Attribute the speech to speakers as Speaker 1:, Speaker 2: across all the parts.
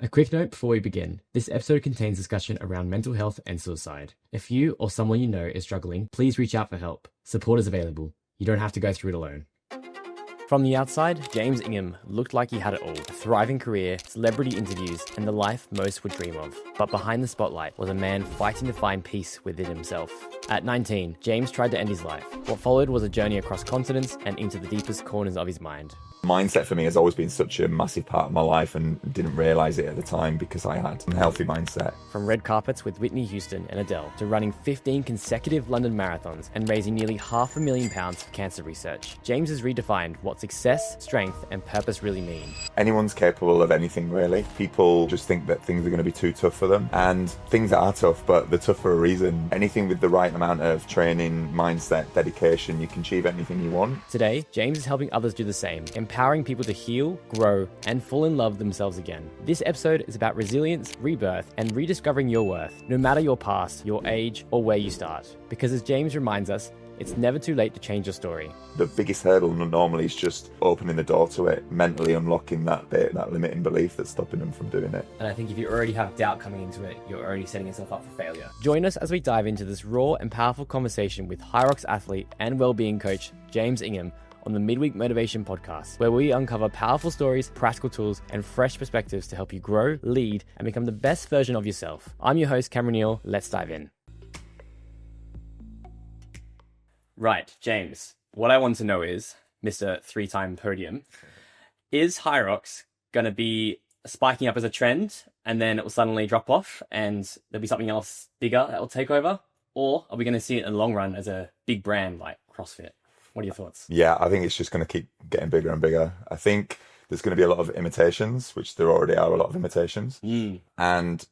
Speaker 1: A quick note before we begin. This episode contains discussion around mental health and suicide. If you or someone you know is struggling, please reach out for help. Support is available. You don't have to go through it alone. From the outside, James Ingham looked like he had it all. A thriving career, celebrity interviews, and the life most would dream of. But behind the spotlight was a man fighting to find peace within himself. At 19, James tried to end his life. What followed was a journey across continents and into the deepest corners of his mind.
Speaker 2: Mindset for me has always been such a massive part of my life and didn't realise it at the time because I had a healthy mindset.
Speaker 1: From red carpets with Whitney Houston and Adele to running 15 consecutive London marathons and raising nearly £500,000 for cancer research, James has redefined what success, strength and purpose really mean.
Speaker 2: Anyone's capable of anything really. People just think that things are going to be too tough for them, and things are tough, but they're tough for a reason. Anything with the right amount of training, mindset, dedication, you can achieve anything you want.
Speaker 1: Today, James is helping others do the same, empowering people to heal, grow, and fall in love with themselves again. This episode is about resilience, rebirth, and rediscovering your worth, no matter your past, your age, or where you start. Because as James reminds us, it's never too late to change your story.
Speaker 2: The biggest hurdle normally is just opening the door to it, mentally unlocking that bit, that limiting belief that's stopping them from doing it.
Speaker 1: And I think if you already have doubt coming into it, you're already setting yourself up for failure. Join us as we dive into this raw and powerful conversation with High Rocks athlete and wellbeing coach James Ingham on the Midweek Motivation Podcast, where we uncover powerful stories, practical tools, and fresh perspectives to help you grow, lead, and become the best version of yourself. I'm your host, Neale. Let's dive in. Right, James, what I want to know is, Mr. Three-time podium, is High Rocks going to be spiking up as a trend and then it will suddenly drop off and there'll be something else bigger that will take over? Or are we going to see it in the long run as a big brand like CrossFit? What are your thoughts?
Speaker 2: Yeah, I think it's just going to keep getting bigger and bigger. I think there's going to be a lot of imitations, which there already are a lot of imitations. And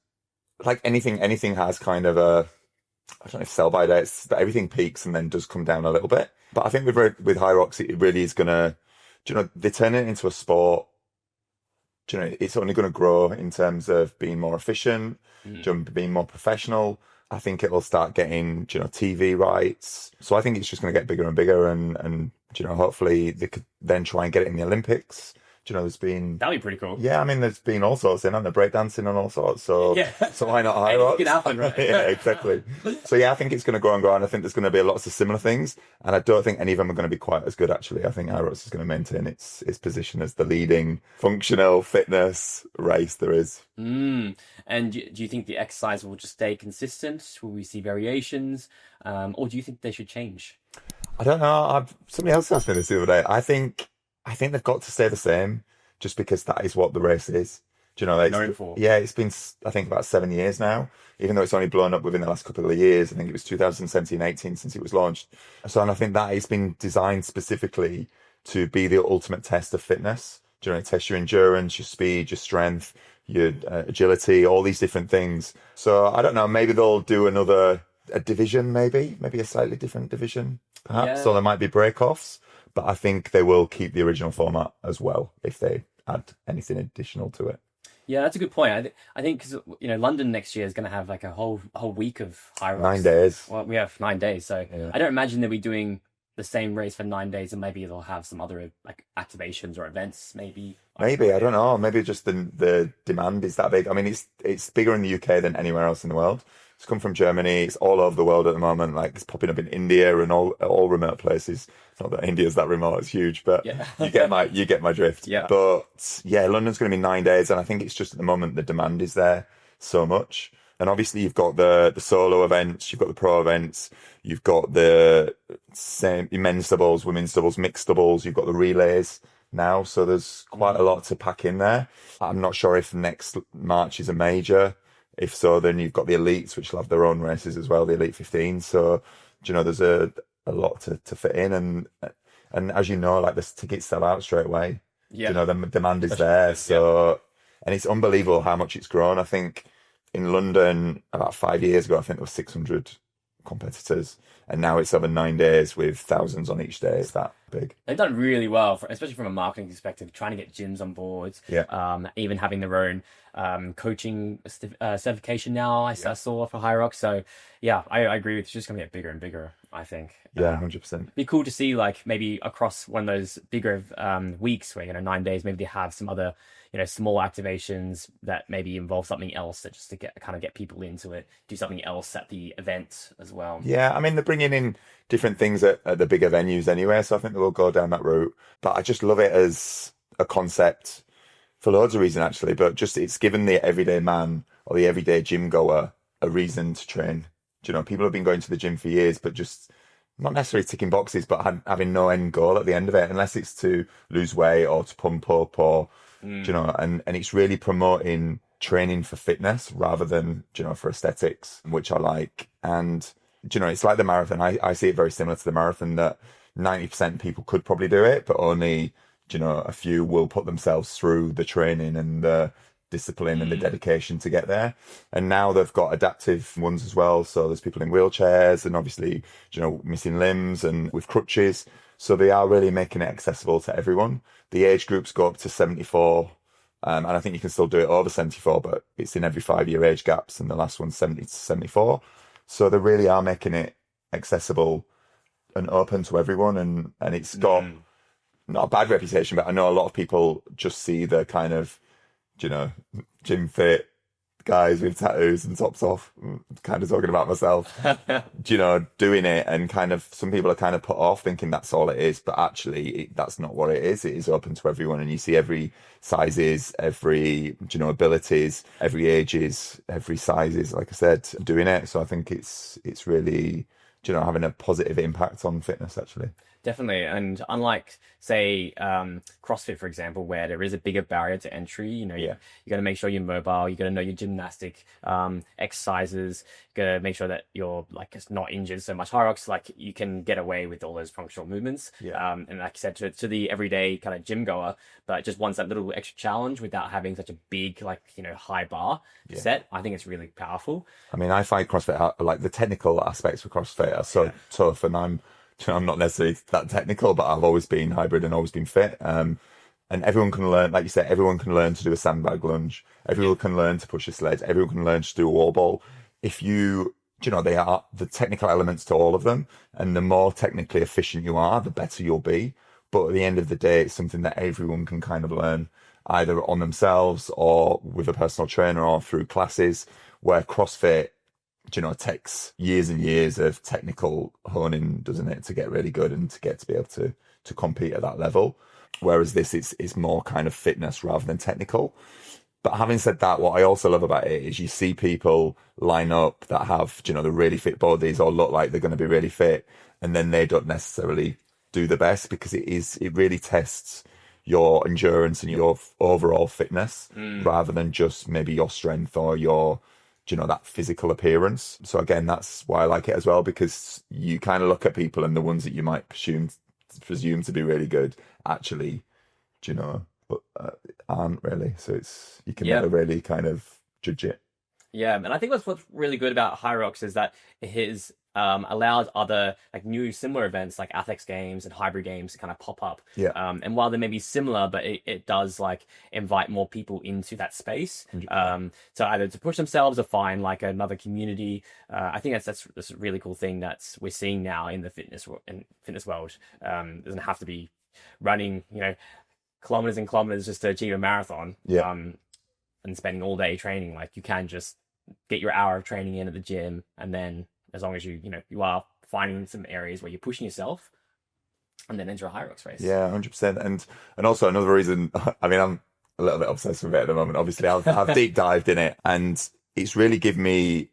Speaker 2: like anything has kind of a, I don't know if sell by dates, but everything peaks and then does come down a little bit. But I think with High Rocks, it really is going to, they turn it into a sport. It's only going to grow in terms of being more efficient, being more professional. I think it'll start getting, TV rights. So I think it's just going to get bigger and bigger and hopefully they could then try and get it in the Olympics. There's been...
Speaker 1: That'd be pretty cool.
Speaker 2: Yeah, I mean, there's been all sorts in, and the breakdancing and all sorts. So, so why not High Rocks?
Speaker 1: It can happen, right?
Speaker 2: Yeah, exactly. So yeah, I think it's going to grow and grow, and I think there's going to be lots of similar things. And I don't think any of them are going to be quite as good, actually. I think High Rocks is going to maintain its position as the leading functional fitness race there is.
Speaker 1: And do you think the exercise will just stay consistent? Will we see variations? Or do you think they should change?
Speaker 2: I don't know. Somebody else asked me this the other day. I think they've got to stay the same just because that is what the race is.
Speaker 1: Known for.
Speaker 2: Yeah, it's been, I think, about 7 years now, even though it's only blown up within the last couple of years. I think it was 2017-18 since it was launched. So, and I think that it's been designed specifically to be the ultimate test of fitness. It tests your endurance, your speed, your strength, your agility, all these different things. So I don't know, maybe they'll do a division, maybe a slightly different division, perhaps.
Speaker 1: Yeah.
Speaker 2: So there might be break-offs. But I think they will keep the original format as well if they add anything additional to it.
Speaker 1: Yeah, that's a good point. I think because London next year is going to have like a whole week of High Rocks.
Speaker 2: 9 days.
Speaker 1: Well, we have 9 days, so
Speaker 2: yeah.
Speaker 1: I don't imagine they'll be doing the same race for 9 days, and maybe they'll have some other like activations or events. Maybe
Speaker 2: I don't know. Maybe just the demand is that big. I mean, it's bigger in the UK than anywhere else in the world. It's come from Germany. It's all over the world at the moment. Like it's popping up in India and all remote places. Not that India's that remote; it's huge, but
Speaker 1: yeah.
Speaker 2: you get my drift.
Speaker 1: Yeah.
Speaker 2: But yeah, London's going to be 9 days, and I think it's just at the moment the demand is there so much. And obviously you've got the solo events, you've got the pro events, you've got the same men's doubles, women's doubles, mixed doubles. You've got the relays now, so there's quite a lot to pack in there. I'm not sure if next March is a major. If so, then you've got the elites, which will have their own races as well, the Elite 15. So, there's a lot to fit in. And as you know, like the tickets sell out straight away.
Speaker 1: Yeah.
Speaker 2: The demand is there. So, and it's unbelievable how much it's grown. I think in London, about 5 years ago, I think there were 600 competitors. And now it's over 9 days with thousands on each day. It's that big.
Speaker 1: They've done really well, especially from a marketing perspective, trying to get gyms on board.
Speaker 2: Yeah.
Speaker 1: Even having their own coaching certification now, I saw for High Rocks. So, yeah, I agree with you. It's just going to get bigger and bigger, I think.
Speaker 2: Yeah, 100%.
Speaker 1: Be cool to see, like, maybe across one of those bigger weeks where, 9 days, maybe they have some other small activations that maybe involve something else that just to get people into it, do something else at the event as well.
Speaker 2: Yeah, I mean, they're bringing in different things at the bigger venues anyway, so I think they will go down that route. But I just love it as a concept for loads of reasons, actually. But just it's given the everyday man or the everyday gym goer a reason to train. People have been going to the gym for years, but just not necessarily ticking boxes, but having no end goal at the end of it, unless it's to lose weight or to pump up or, and it's really promoting training for fitness rather than, for aesthetics, which I like. And, it's like the marathon. I see it very similar to the marathon, that 90% of people could probably do it, but only, a few will put themselves through the training and the discipline and the dedication to get there. And now they've got adaptive ones as well. So there's people in wheelchairs and obviously, missing limbs and with crutches. So they are really making it accessible to everyone. The age groups go up to 74. And I think you can still do it over 74, but it's in every 5-year age gaps, and the last one's 70 to 74. So they really are making it accessible and open to everyone. And it's got not a bad reputation, but I know a lot of people just see the kind of, gym fit guys with tattoos and tops off, kind of talking about myself, doing it, and kind of some people are kind of put off thinking that's all it is, but actually that's not what it is. It is open to everyone, and you see every sizes, every abilities, every ages, every sizes, like I said, doing it. So I think it's really having a positive impact on fitness, actually.
Speaker 1: Definitely. And unlike, say, CrossFit, for example, where there is a bigger barrier to entry, you got to make sure you're mobile, you got to know your gymnastic exercises, you got to make sure that you're not injured so much. High Rocks, you can get away with all those functional movements. And like I said, to the everyday kind of gym goer, but just wants that little extra challenge without having such a big, high bar set. I think it's really powerful. I
Speaker 2: mean, I find CrossFit, the technical aspects of CrossFit are so tough, and I'm not necessarily that technical, but I've always been hybrid and always been fit. And everyone can learn, like you said, everyone can learn to do a sandbag lunge. Everyone can learn to push a sled. Everyone can learn to do a wall ball. If they are the technical elements to all of them. And the more technically efficient you are, the better you'll be. But at the end of the day, it's something that everyone can kind of learn either on themselves or with a personal trainer or through classes, where CrossFit, it takes years and years of technical honing, doesn't it, to get really good and to get to be able to compete at that level. Whereas this is more kind of fitness rather than technical. But having said that, what I also love about it is you see people line up that have, the really fit bodies or look like they're going to be really fit, and then they don't necessarily do the best, because it really tests your endurance and your overall fitness rather than just maybe your strength or your that physical appearance. So again, that's why I like it as well, because you kind of look at people, and the ones that you might presume to be really good actually, aren't really. So you can never really kind of judge it.
Speaker 1: Yeah, and I think what's really good about High Rocks is that it has allowed other new similar events like Athex Games and Hybrid Games to kind of pop up. And while they may be similar, but it does invite more people into that space. So either to push themselves or find another community. I think that's a really cool thing that we're seeing now in the fitness world. It doesn't have to be running kilometers and kilometers just to achieve a marathon. And spending all day training. You can just get your hour of training in at the gym, and then as long as you are finding some areas where you're pushing yourself, and then enter a High Rocks race. Yeah,
Speaker 2: 100%. And also another reason, I mean, I'm a little bit obsessed with it at the moment. Obviously, I've deep dived in it, and it's really given me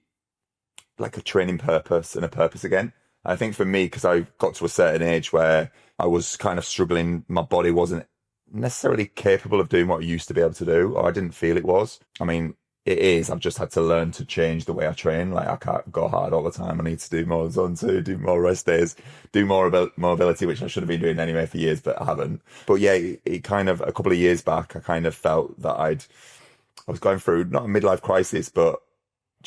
Speaker 2: a training purpose and a purpose again. I think for me, because I got to a certain age where I was kind of struggling, my body wasn't necessarily capable of doing what it used to be able to do, or I didn't feel it was. I mean, it is. I've just had to learn to change the way I train. I can't go hard all the time. I need to do more zone 2, do more rest days, do more mobility, which I should have been doing anyway for years, but I haven't. But yeah, it kind of, a couple of years back, I kind of felt that I was going through not a midlife crisis, but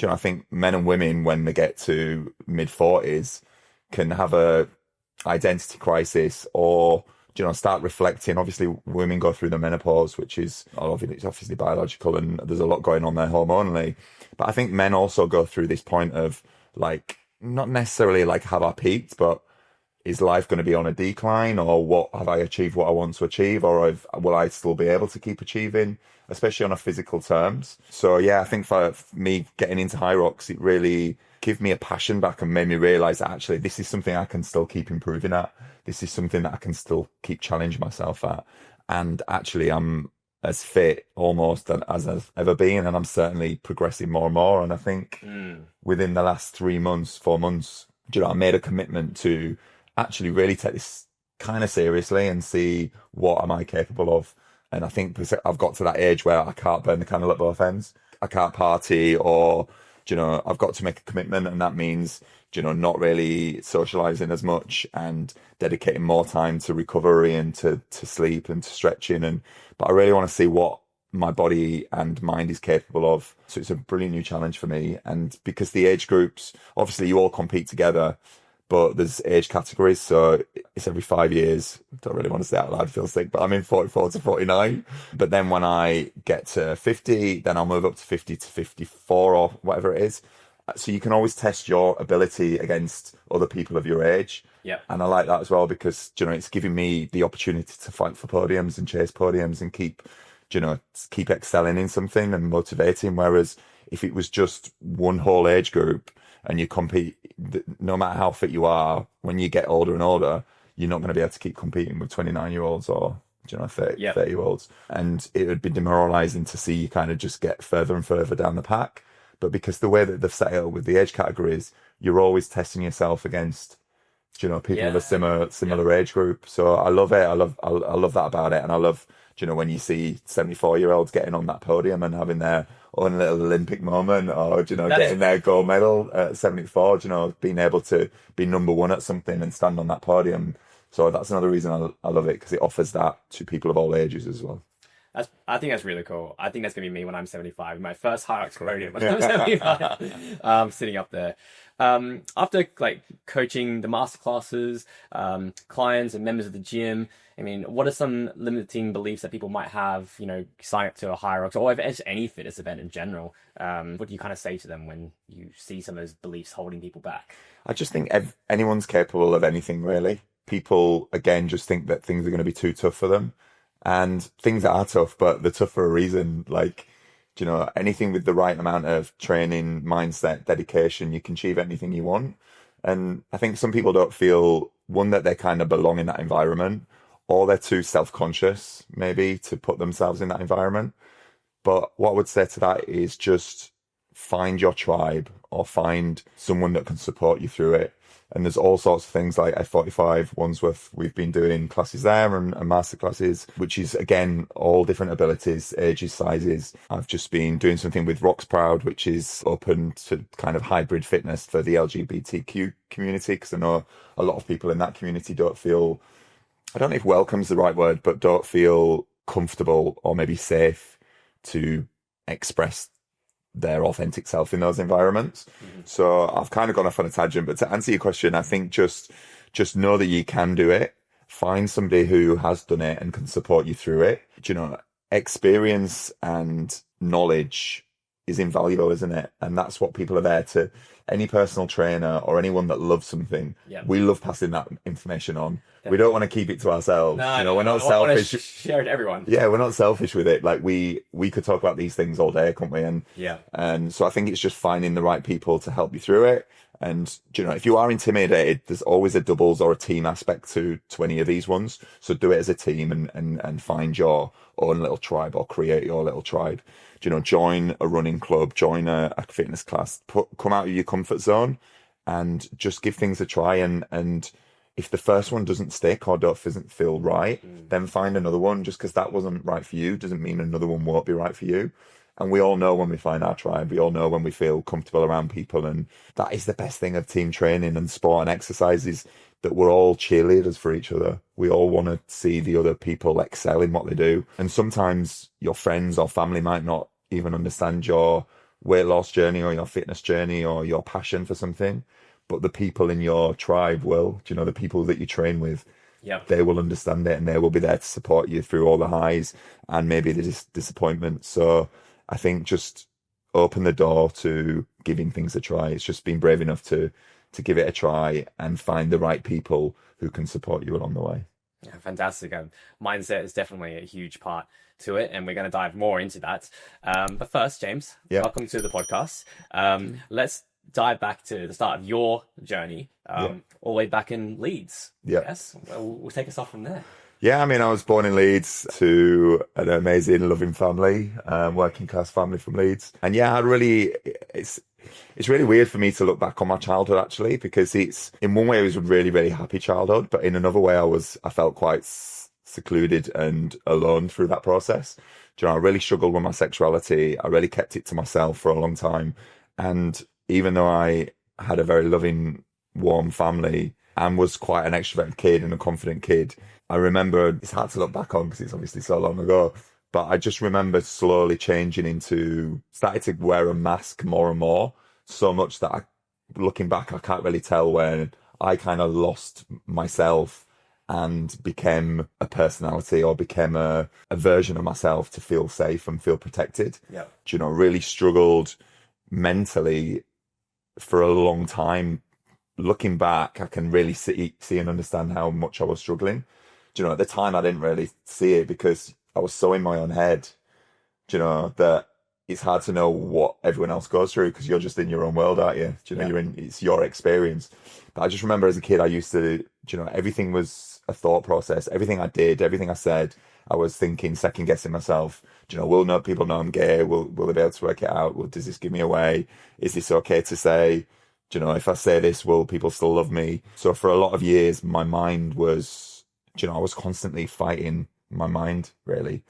Speaker 2: I think men and women, when they get to mid-40s, can have a identity crisis or start reflecting. Obviously, women go through the menopause, which is obviously biological, and there's a lot going on there hormonally. But I think men also go through this point of not necessarily have our peaks, but is life going to be on a decline, or what have I achieved what I want to achieve, or will I still be able to keep achieving, especially on a physical terms? So yeah, I think for me getting into high rocks, it really gave me a passion back and made me realize that actually this is something I can still keep improving at. This is something that I can still keep challenging myself at. And actually I'm as fit almost as I've ever been, and I'm certainly progressing more and more. And I think within the last 3 months, 4 months, I made a commitment to actually really take this kind of seriously and see what am I capable of. And I think I've got to that age where I can't burn the candle at both ends. I can't party, or, I've got to make a commitment, and that means, not really socializing as much and dedicating more time to recovery and to sleep and to stretching. But I really want to see what my body and mind is capable of. So it's a brilliant new challenge for me. And because the age groups, obviously you all compete together, but there's age categories, so it's every 5 years. I don't really want to say it out loud, I feel sick, but I'm in 44 to 49. But then when I get to 50, then I'll move up to 50 to 54 or whatever it is. So you can always test your ability against other people of your age.
Speaker 1: Yeah.
Speaker 2: And I like that as well because, it's giving me the opportunity to fight for podiums and chase podiums and keep excelling in something and motivating. Whereas if it was just one whole age group and you compete, no matter how fit you are, when you get older and older, you're not going to be able to keep competing with 29-year-olds or 30-year-olds. And it would be demoralizing to see you kind of just get further and further down the pack. But because the way that they've set it up with the age categories, you're always testing yourself against, people of a similar age group. So I love it. I love that about it. And I love, when you see 74-year-olds getting on that podium and having their own little Olympic moment, or, getting their gold medal at 74, being able to be number one at something and stand on that podium. So that's another reason I love it, because it offers that to people of all ages as well.
Speaker 1: I think that's really cool. I think that's going to be me when I'm 75. My first high rocks podium when I'm 75. Sitting up there. After coaching the masterclasses, clients and members of the gym, I mean, what are some limiting beliefs that people might have, sign up to a high rocks or any fitness event in general? What do you kind of say to them when you see some of those beliefs holding people back?
Speaker 2: I just think anyone's capable of anything, really. People, again, just think that things are going to be too tough for them. And things are tough, but they're tough for a reason. Anything with the right amount of training, mindset, dedication, you can achieve anything you want. And I think some people don't feel, one, that they kind of belong in that environment, or they're too self-conscious, maybe, to put themselves in that environment. But what I would say to that is just find your tribe, or find someone that can support you through it. And there's all sorts of things like F45, Wandsworth. We've been doing classes there and master classes, which is, again, all different abilities, ages, sizes. I've just been doing something with Rocks Proud, which is open to kind of hybrid fitness for the LGBTQ community, because I know a lot of people in that community don't feel, I don't know if welcome's the right word, but don't feel comfortable or maybe safe to express their authentic self in those environments. Mm-hmm. So I've kind of gone off on a tangent, but to answer your question, I think just know that you can do it. Find somebody who has done it and can support you through it. Experience and knowledge is invaluable, isn't it? And that's what people are there to. Any personal trainer or anyone that loves something, we love passing that information on. Definitely. We don't want to keep it to ourselves. No, we're not selfish.
Speaker 1: Share it to everyone.
Speaker 2: Yeah, we're not selfish with it. We could talk about these things all day, couldn't we? And so I think it's just finding the right people to help you through it. And if you are intimidated, there's always a doubles or a team aspect to any of these ones. So do it as a team and find your own little tribe, or create your little tribe. Join a running club, join a fitness class, come out of your comfort zone and just give things a try. And if the first one doesn't stick or doesn't feel right, then find another one. Just because that wasn't right for you doesn't mean another one won't be right for you. And we all know when we find our tribe, we all know when we feel comfortable around people. And that is the best thing of team training and sport and exercise, is that we're all cheerleaders for each other. We all want to see the other people excel in what they do. And sometimes your friends or family might not even understand your weight loss journey or your fitness journey or your passion for something, but the people in your tribe will. The people that you train with, they will understand it, and they will be there to support you through all the highs and maybe the disappointment. So I think just open the door to giving things a try. It's just being brave enough to to give it a try and find the right people who can support you along the way.
Speaker 1: Yeah, fantastic. Mindset is definitely a huge part to it, and we're going to dive more into that. But first, James, welcome to the podcast. Let's dive back to the start of your journey, all the way back in Leeds. Yes, we'll take us off from there.
Speaker 2: Yeah, I mean, I was born in Leeds to an amazing, loving family, working class family from Leeds. And yeah, it's really weird for me to look back on my childhood, actually, because in one way, it was a really, really happy childhood. But in another way, I felt quite secluded and alone through that process. Do you know, I really struggled with my sexuality. I really kept it to myself for a long time. And even though I had a very loving, warm family and was quite an extroverted kid and a confident kid, I remember, it's hard to look back on because it's obviously so long ago, but I just remember slowly changing started to wear a mask more and more, so much that looking back, I can't really tell when I kind of lost myself and became a personality or became a version of myself to feel safe and feel protected.
Speaker 1: Yeah.
Speaker 2: You know, really struggled mentally for a long time. Looking back, I can really see and understand how much I was struggling. You know, at the time I didn't really see it because I was so in my own head, you know, that it's hard to know what everyone else goes through because you're just in your own world, aren't you? Do you know, it's your experience. But I just remember as a kid, I used to, you know, everything was a thought process. Everything I did, everything I said, I was thinking, second guessing myself. Do you know, people know I'm gay? Will they be able to work it out? Does this give me away? Is this okay to say? Do you know, if I say this, will people still love me? So for a lot of years, my mind was, you know, I was constantly fighting my mind, really.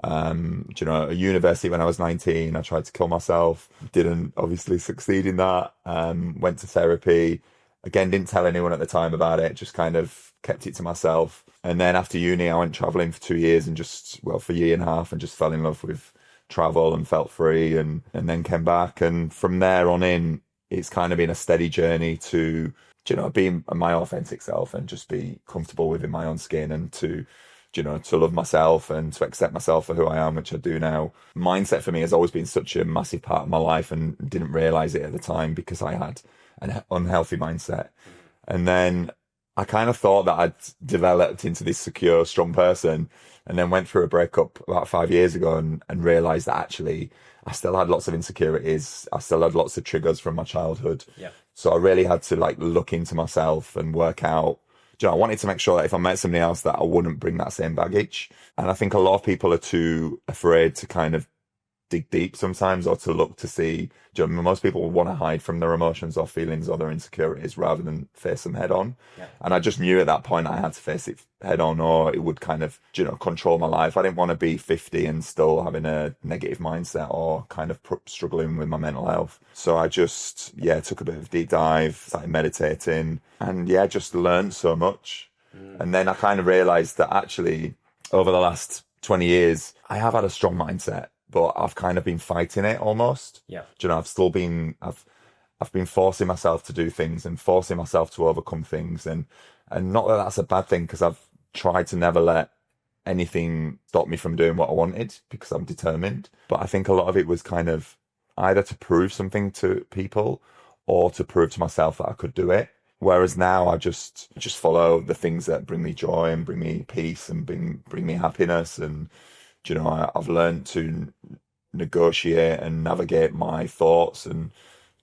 Speaker 2: You know, at university when I was 19, I tried to kill myself. Didn't obviously succeed in that. Went to therapy. Again, didn't tell anyone at the time about it. Just kind of kept it to myself. And then after uni, I went traveling for 2 years and for a year and a half and just fell in love with travel and felt free and then came back. And from there on in, it's kind of been a steady journey to, you know, being my authentic self and just be comfortable within my own skin and to, you know, to love myself and to accept myself for who I am, which I do now. Mindset for me has always been such a massive part of my life and didn't realize it at the time because I had an unhealthy mindset. And then I kind of thought that I'd developed into this secure, strong person and then went through a breakup about 5 years ago and realized that actually I still had lots of insecurities. I still had lots of triggers from my childhood.
Speaker 1: Yeah.
Speaker 2: So I really had to look into myself and work out, you know, I wanted to make sure that if I met somebody else that I wouldn't bring that same baggage. And I think a lot of people are too afraid to kind of dig deep sometimes or to look to see, you know, most people want to hide from their emotions or feelings or their insecurities rather than face them head on.
Speaker 1: Yeah.
Speaker 2: And I just knew at that point I had to face it head on or it would kind of, you know, control my life. I didn't want to be 50 and still having a negative mindset or kind of struggling with my mental health. So I just, took a bit of a deep dive, started meditating and just learned so much. And then I kind of realized that actually over the last 20 years, I have had a strong mindset. But I've kind of been fighting it almost.
Speaker 1: Yeah.
Speaker 2: Do you know, I've been forcing myself to do things and forcing myself to overcome things. And not that that's a bad thing because I've tried to never let anything stop me from doing what I wanted because I'm determined. But I think a lot of it was kind of either to prove something to people or to prove to myself that I could do it. Whereas now I just follow the things that bring me joy and bring me peace and bring me happiness. And, you know, I've learned to negotiate and navigate my thoughts. And,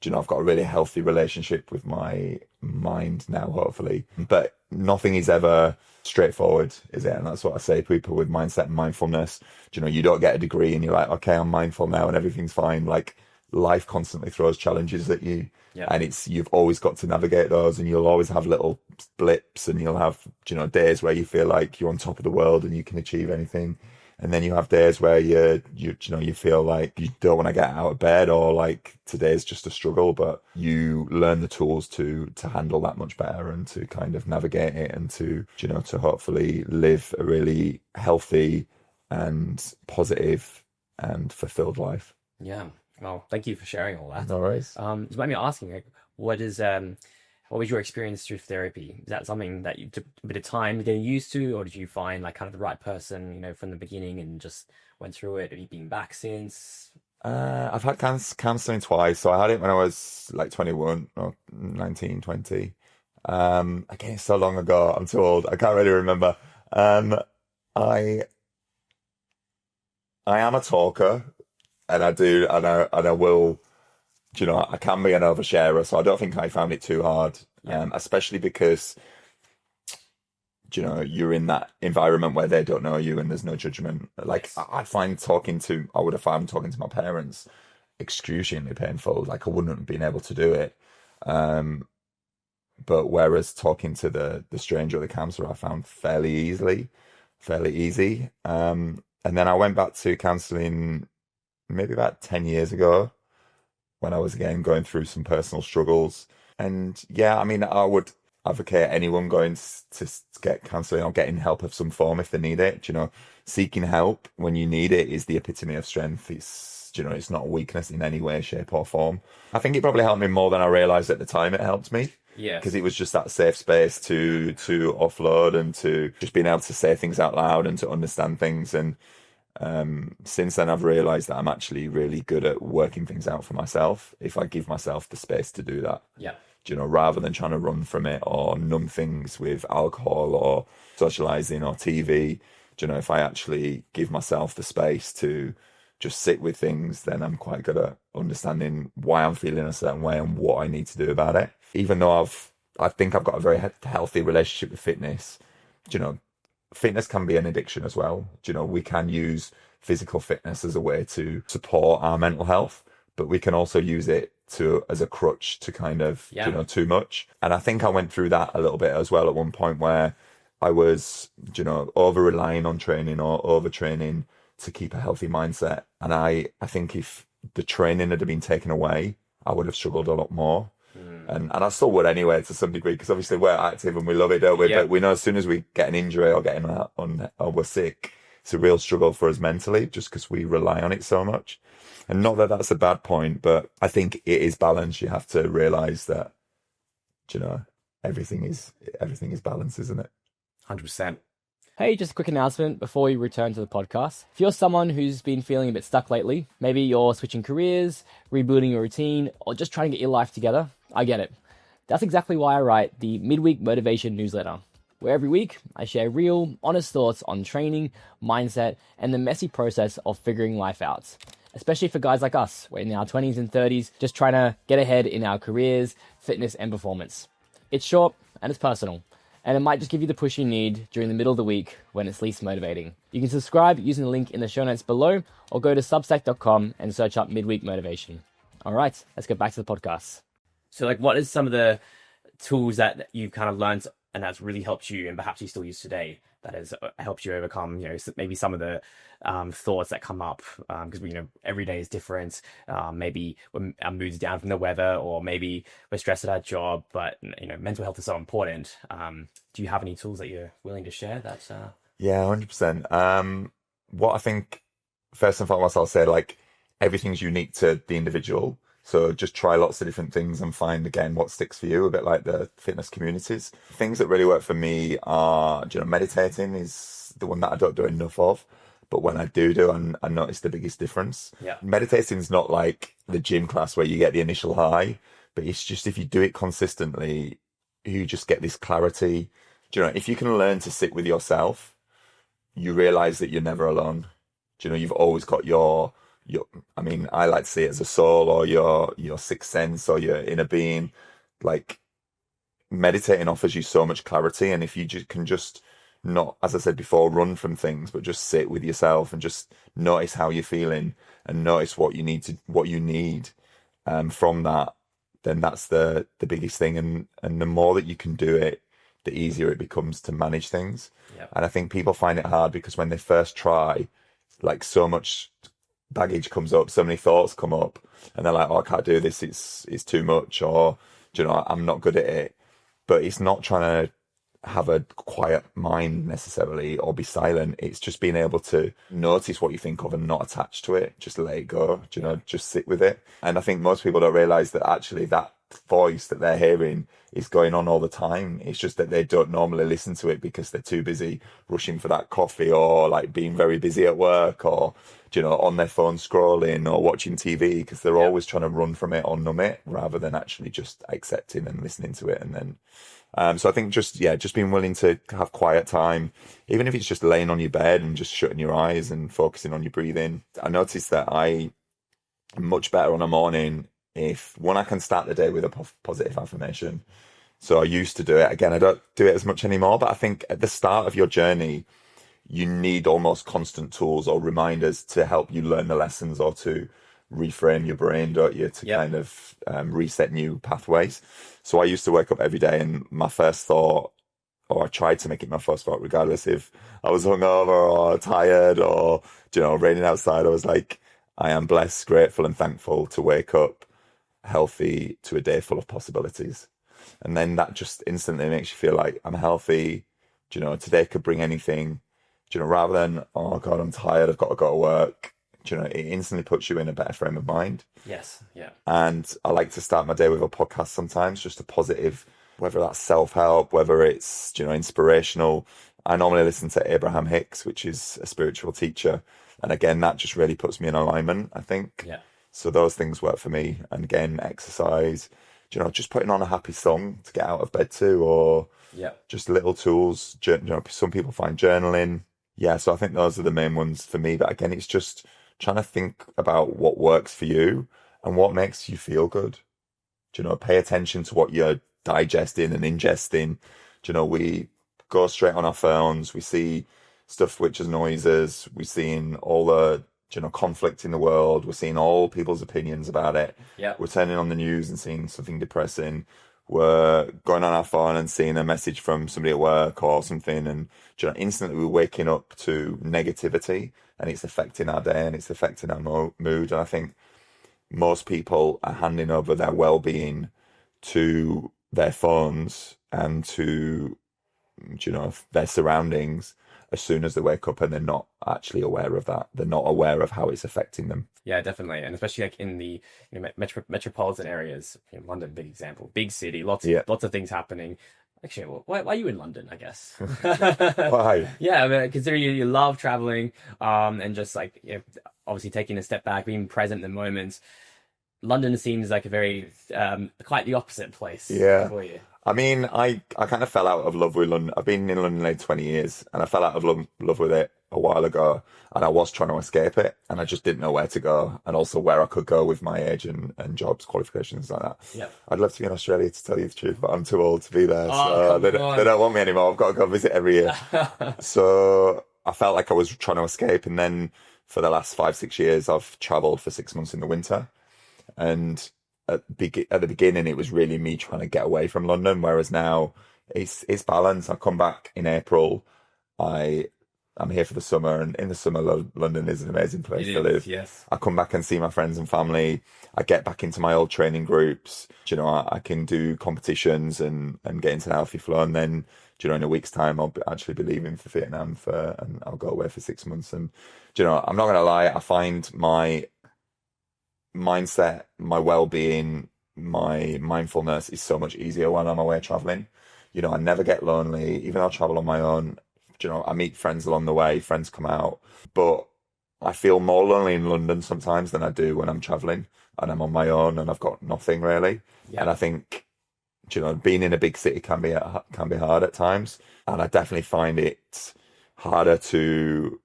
Speaker 2: you know, I've got a really healthy relationship with my mind now, hopefully. But nothing is ever straightforward, is it? And that's what I say to people with mindset and mindfulness. You know, you don't get a degree and you're like, okay, I'm mindful now and everything's fine. Like, life constantly throws challenges at you.
Speaker 1: Yeah.
Speaker 2: And you've always got to navigate those, and you'll always have little blips, and you'll have, you know, days where you feel like you're on top of the world and you can achieve anything. And then you have days where you feel like you don't want to get out of bed, or like today's just a struggle, but you learn the tools to handle that much better and to kind of navigate it and to, you know, to hopefully live a really healthy and positive and fulfilled life.
Speaker 1: Yeah. Well, thank you for sharing all that.
Speaker 2: No worries.
Speaker 1: Do you mind me asking, like, what was your experience through therapy? Is that something that you took a bit of time to get used to, or did you find like kind of the right person, you know, from the beginning and just went through it? Have you been back since?
Speaker 2: I've had counseling twice. So I had it when I was like 21 or 19, 20. Again, it's so long ago. I'm too old. I can't really remember. I I am a talker, and I will. I can be an oversharer, so I don't think I found it too hard.
Speaker 1: Yeah.
Speaker 2: Especially because you're in that environment where they don't know you and there's no judgment. Like
Speaker 1: Yes.
Speaker 2: I would have found talking to my parents excruciatingly painful. Like I wouldn't have been able to do it. Um, but whereas talking to the stranger or the counselor, I found fairly easy. And then I went back to counseling maybe about 10 years ago when I was again going through some personal struggles. And yeah, I mean, I would advocate anyone going to get counselling or getting help of some form if they need it. Seeking help when you need it is the epitome of strength. It's not a weakness in any way, shape, or form. I think it probably helped me more than I realised at the time it helped me.
Speaker 1: Yes.
Speaker 2: Because it was just that safe space to offload and to just being able to say things out loud and to understand things. And since then, I've realised that I'm actually really good at working things out for myself if I give myself the space to do that.
Speaker 1: Yeah.
Speaker 2: Rather than trying to run from it or numb things with alcohol or socializing or TV. If I actually give myself the space to just sit with things, then I'm quite good at understanding why I'm feeling a certain way and what I need to do about it. Even though I think I've got a very healthy relationship with fitness, fitness can be an addiction as well. We can use physical fitness as a way to support our mental health, but we can also use it as a crutch to kind of, too much. And I think I went through that a little bit as well at one point where I was, over relying on training or overtraining to keep a healthy mindset. And I think if the training had been taken away, I would have struggled a lot more. And I still would anyway to some degree, because obviously we're active and we love it, don't we?
Speaker 1: Yeah.
Speaker 2: But we know as soon as we get an injury or get or we're sick, it's a real struggle for us mentally just because we rely on it so much. And not that that's a bad point, but I think it is balance. You have to realize that, everything is balance, isn't it?
Speaker 1: 100%. Hey, just a quick announcement before we return to the podcast. If you're someone who's been feeling a bit stuck lately, maybe you're switching careers, rebuilding your routine, or just trying to get your life together, I get it. That's exactly why I write the Midweek Motivation newsletter, where every week I share real, honest thoughts on training, mindset, and the messy process of figuring life out. Especially for guys like us, we're in our 20s and 30s, just trying to get ahead in our careers, fitness, and performance. It's short and it's personal, and it might just give you the push you need during the middle of the week when it's least motivating. You can subscribe using the link in the show notes below, or go to substack.com and search up Midweek Motivation. All right, let's get back to the podcast. So, what is some of the tools that you've kind of learned and that's really helped you, and perhaps you still use today, that has helped you overcome, maybe some of the thoughts that come up, because every day is different. Maybe when our mood's down from the weather, or maybe we're stressed at our job, but mental health is so important. Do you have any tools that you're willing to share? That's
Speaker 2: Yeah, 100%. What I think first and foremost, I'll say everything's unique to the individual. So just try lots of different things and find, again, what sticks for you, a bit like the fitness communities. Things that really work for me are, meditating is the one that I don't do enough of. But when I do, I notice the biggest difference.
Speaker 1: Yeah.
Speaker 2: Meditating is not like the gym class where you get the initial high, but it's just if you do it consistently, you just get this clarity. If you can learn to sit with yourself, you realize that you're never alone. You've always got I like to see it as a soul or your sixth sense or your inner being. Meditating offers you so much clarity, and if you can just not, as I said before, run from things, but just sit with yourself and just notice how you're feeling and notice what you need from that, then that's the biggest thing. And the more that you can do it, the easier it becomes to manage things.
Speaker 1: Yep.
Speaker 2: And I think people find it hard because when they first try, so much baggage comes up, so many thoughts come up, and they're like, oh, I can't do this, it's too much, or I'm not good at it. But it's not trying to have a quiet mind necessarily or be silent. It's just being able to notice what you think of and not attach to it, just let it go, just sit with it. And I think most people don't realize that actually that voice that they're hearing is going on all the time. It's just that they don't normally listen to it because they're too busy rushing for that coffee, or like being very busy at work, or on their phone scrolling or watching TV, because they're always trying to run from it or numb it rather than actually just accepting and listening to it. And then so I think just being willing to have quiet time, even if it's just laying on your bed and just shutting your eyes and focusing on your breathing. I noticed that I am much better on a morning if when I can start the day with a positive affirmation. So I used to do it. Again, I don't do it as much anymore, but I think at the start of your journey, you need almost constant tools or reminders to help you learn the lessons or to reframe your brain, don't you, to kind of reset new pathways. So I used to wake up every day and my first thought, or I tried to make it my first thought, regardless if I was hungover or tired or, raining outside, I was like, I am blessed, grateful and thankful to wake up healthy to a day full of possibilities. And then that just instantly makes you feel like I'm healthy, today could bring anything, rather than, oh God, I'm tired, I've got to go to work. It instantly puts you in a better frame of mind.
Speaker 1: Yes, yeah.
Speaker 2: And I like to start my day with a podcast sometimes, just a positive, whether that's self-help, whether it's, inspirational. I normally listen to Abraham Hicks, which is a spiritual teacher. And again, that just really puts me in alignment, I think.
Speaker 1: Yeah. So
Speaker 2: those things work for me. And again, exercise, just putting on a happy song to get out of bed to, or just little tools. Some people find journaling. Yeah, so I think those are the main ones for me. But again, it's just trying to think about what works for you and what makes you feel good. Pay attention to what you're digesting and ingesting. We go straight on our phones. We see stuff which is noises. We're seeing all the conflict in the world. We're seeing all people's opinions about it.
Speaker 1: Yeah.
Speaker 2: We're turning on the news and seeing something depressing. We're going on our phone and seeing a message from somebody at work or something, and instantly we're waking up to negativity, and it's affecting our day and it's affecting our mood. And I think most people are handing over their well-being to their phones and to their surroundings as soon as they wake up, and they're not actually aware of that. They're not aware of how it's affecting them.
Speaker 1: Yeah, definitely. And especially like in the metropolitan areas, London, big example, big city, lots of things happening. Actually, well, why are you in London, I guess?
Speaker 2: Why?
Speaker 1: Yeah, I mean, considering you love traveling, and just like, obviously taking a step back, being present in the moment, London seems like a very, quite the opposite place for you.
Speaker 2: I mean, I kind of fell out of love with London. I've been in London like 20 years, and I fell out of love with it a while ago, and I was trying to escape it, and I just didn't know where to go, and also where I could go with my age and jobs, qualifications, like that.
Speaker 1: Yeah.
Speaker 2: I'd love to be in Australia, to tell you the truth, but I'm too old to be there,
Speaker 1: so
Speaker 2: they don't want me anymore. I've got to go visit every year. So I felt like I was trying to escape, and then for the last 5-6 years, I've travelled for 6 months in the winter, and at the beginning, it was really me trying to get away from London, whereas now it's balanced. I come back in April. I'm here for the summer, and in the summer, London is an amazing place to live.
Speaker 1: Yes.
Speaker 2: I come back and see my friends and family. I get back into my old training groups. I can do competitions and get into healthy flow, and then in a week's time, I'll actually be leaving for Vietnam and I'll go away for 6 months. And I'm not gonna lie, I find my mindset, my well-being, my mindfulness is so much easier when I'm away traveling. I never get lonely, even though I travel on my own. I meet friends along the way, friends come out, but I feel more lonely in London sometimes than I do when I'm traveling and I'm on my own and I've got nothing really. Yeah. And I think, being in a big city can be hard at times, and I definitely find it harder to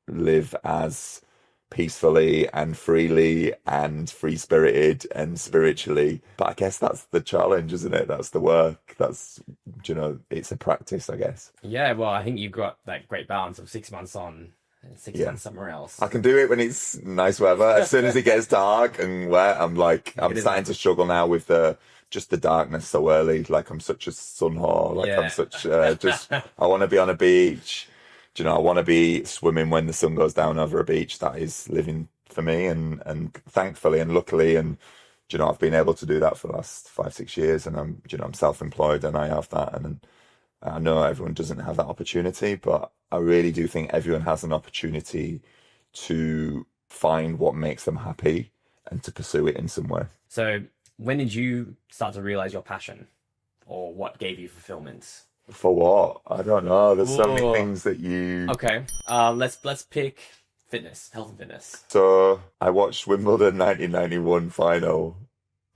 Speaker 2: live as peacefully and freely and free-spirited and spiritually. But I guess that's the challenge, isn't it? That's the work. That's, it's a practice, I guess.
Speaker 1: Yeah, well, I think you've got that great balance of 6 months on and 6 months somewhere else.
Speaker 2: I can do it when it's nice weather. As soon as it gets dark and wet, I'm starting to struggle now with the darkness so early. Like, I'm such a sun whore. I'm such I want to be on a beach. I want to be swimming when the sun goes down over a beach. That is living for me, and thankfully and luckily, and I've been able to do that for the last 5-6 years, and I'm self-employed, and I have that, and I know everyone doesn't have that opportunity, but I really do think everyone has an opportunity to find what makes them happy and to pursue it in some way.
Speaker 1: So when did you start to realize your passion, or what gave you fulfillment?
Speaker 2: For what? I don't know. There's so many
Speaker 1: Ooh.
Speaker 2: things that you...
Speaker 1: Okay. Let's pick fitness, health and fitness.
Speaker 2: So I watched Wimbledon 1991 final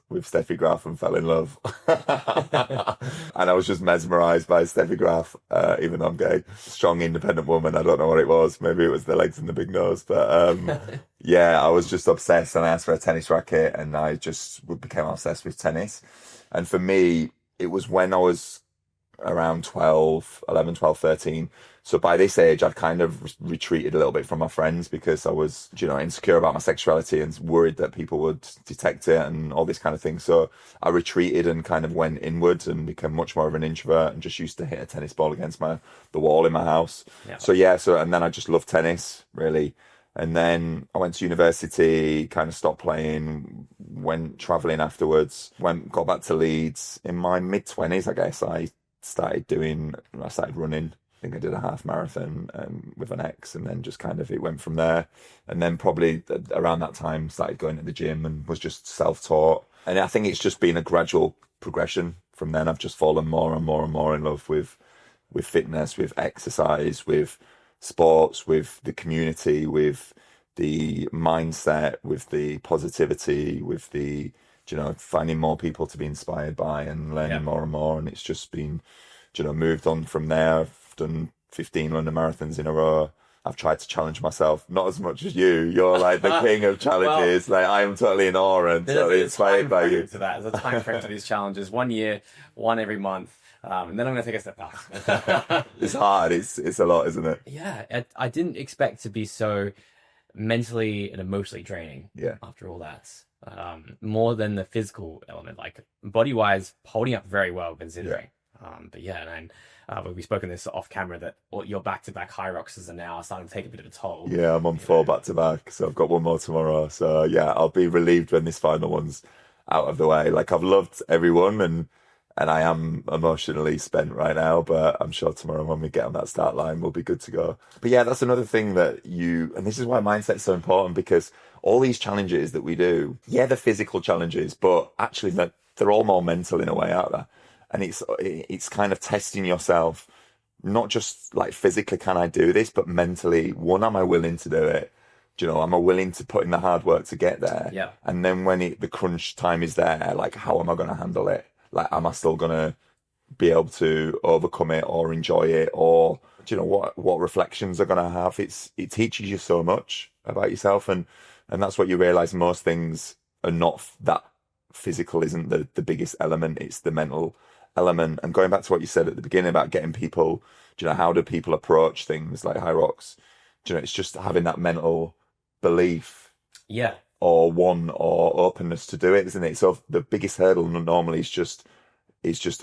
Speaker 2: with Steffi Graf and fell in love. And I was just mesmerized by Steffi Graf, even though I'm gay. Strong, independent woman. I don't know what it was. Maybe it was the legs and the big nose. But yeah, I was just obsessed, and I asked for a tennis racket, and I just became obsessed with tennis. And for me, it was when I was around 11, 12, 13. So by this age, I'd kind of retreated a little bit from my friends because I was, insecure about my sexuality and worried that people would detect it and all this kind of thing. So I retreated and kind of went inward and became much more of an introvert and just used to hit a tennis ball against the wall in my house.
Speaker 1: Yeah.
Speaker 2: And then I just loved tennis, really. And then I went to university, kind of stopped playing, went traveling afterwards, got back to Leeds. In my mid-20s, I guess, I started running. I think I did a half marathon with an ex, and then just kind of it went from there. And then probably around that time started going to the gym and was just self-taught. And I think it's just been a gradual progression. From then I've just fallen more and more and more in love with fitness, with exercise, with sports, with the community, with the mindset, with the positivity, with the finding more people to be inspired by and learning more and more. And it's just been, moved on from there. I've done 15 London marathons in a row. I've tried to challenge myself, not as much as you. You're like the king of challenges. Well, like I am totally in awe and totally inspired by you.
Speaker 1: To that. There's a time frame to these challenges. 1 year, one every month. And then I'm going to take a step back.
Speaker 2: It's hard. It's a lot, isn't it?
Speaker 1: Yeah. I didn't expect to be so mentally and emotionally draining.
Speaker 2: Yeah.
Speaker 1: After all that. More than the physical element, like body wise, holding up very well considering. But yeah, and we've spoken this off camera that your back-to-back high roxes are now starting to take a bit of a toll.
Speaker 2: Yeah, I'm on 4 back-to-back, so I've got one more tomorrow. So yeah, I'll be relieved when this final one's out of the way. Like I've loved everyone, and I am emotionally spent right now, but I'm sure tomorrow when we get on that start line, we'll be good to go. But yeah, that's another thing that and this is why mindset's so important, because all these challenges that we do, yeah, they're physical challenges, but actually they're all more mental in a way, aren't they? And it's kind of testing yourself, not just like physically, can I do this, but mentally, am I willing to do it? Am I willing to put in the hard work to get there?
Speaker 1: Yeah. And
Speaker 2: then when the crunch time is there, like, how am I going to handle it? Like, am I still going to be able to overcome it or enjoy it? Or, what reflections are going to have? It teaches you so much about yourself. And that's what you realize. Most things are not that physical, isn't the biggest element. It's the mental element. And going back to what you said at the beginning about getting people, how do people approach things like high rocks? It's just having that mental belief.
Speaker 1: Yeah.
Speaker 2: Or openness to do it, isn't it? So the biggest hurdle normally is just